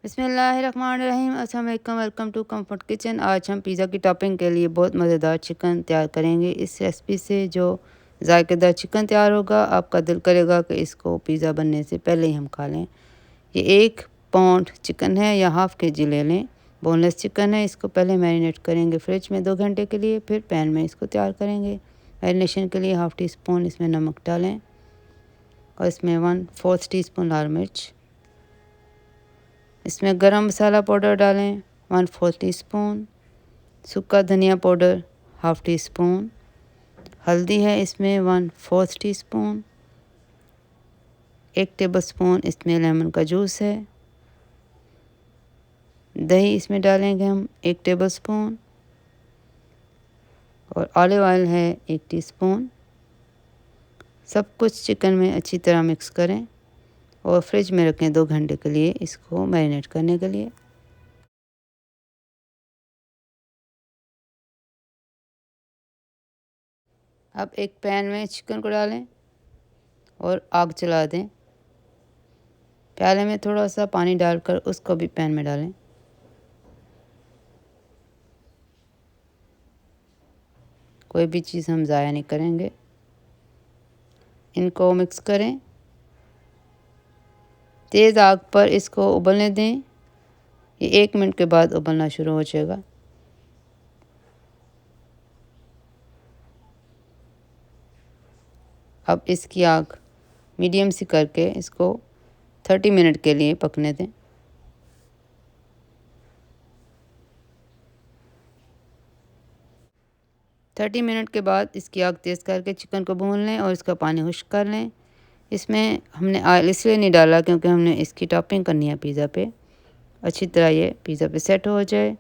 बिस्मिल्लाहिर्रहमानिर्रहीम। अस्सलाम वालेकुम, वेलकम टू कंफर्ट किचन। आज हम पिज़्ज़ा की टॉपिंग के लिए बहुत मज़ेदार चिकन तैयार करेंगे। इस रेसिपी से जो जायकेदार चिकन तैयार होगा, आपका दिल करेगा कि इसको पिज़्ज़ा बनने से पहले ही हम खा लें। ये 1 पाउंड चिकन है या हाफ़ केजी ले लें। बोनलेस चिकन है। इसको पहले मैरिनेट करेंगे फ्रिज में 2 घंटे के लिए, फिर पैन में इसको तैयार करेंगे। मैरिनेशन के लिए हाफ़ टी स्पून इसमें नमक डालें और इसमें 1/4 टीस्पून लाल मिर्च, इसमें गरम मसाला पाउडर डालें 1/4 टीस्पून, सूखा धनिया पाउडर हाफ़ टी स्पून, हल्दी है इसमें 1/4 टीस्पून, 1 टेबलस्पून इसमें लेमन का जूस है, दही इसमें डालेंगे हम 1 टेबलस्पून और ऑलिव ऑयल है 1 टीस्पून। सब कुछ चिकन में अच्छी तरह मिक्स करें और फ्रिज में रखें 2 घंटे के लिए इसको मैरिनेट करने के लिए। अब एक पैन में चिकन को डालें और आग जला दें। प्याले में थोड़ा सा पानी डालकर उसको भी पैन में डालें। कोई भी चीज़ हम ज़ाया नहीं करेंगे। इनको मिक्स करें। तेज़ आग पर इसको उबलने दें। ये 1 मिनट के बाद उबलना शुरू हो जाएगा। अब इसकी आग मीडियम सी करके इसको 30 मिनट के लिए पकने दें। थर्टी मिनट के बाद इसकी आग तेज़ करके चिकन को भून लें और इसका पानी खुश्क कर लें। इसमें हमने ऑयल इसलिए नहीं डाला क्योंकि हमने इसकी टॉपिंग करनी है पिज़्ज़ा पे, अच्छी तरह ये पिज़्ज़ा पे सेट हो जाए।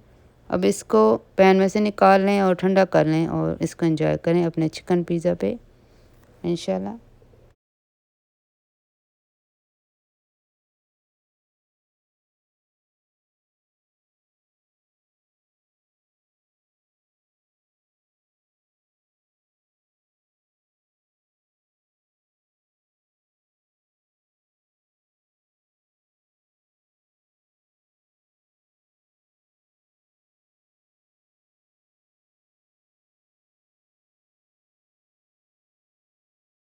अब इसको पैन में से निकाल लें और ठंडा कर लें और इसको एंजॉय करें अपने चिकन पिज़्ज़ा पे इंशाल्लाह।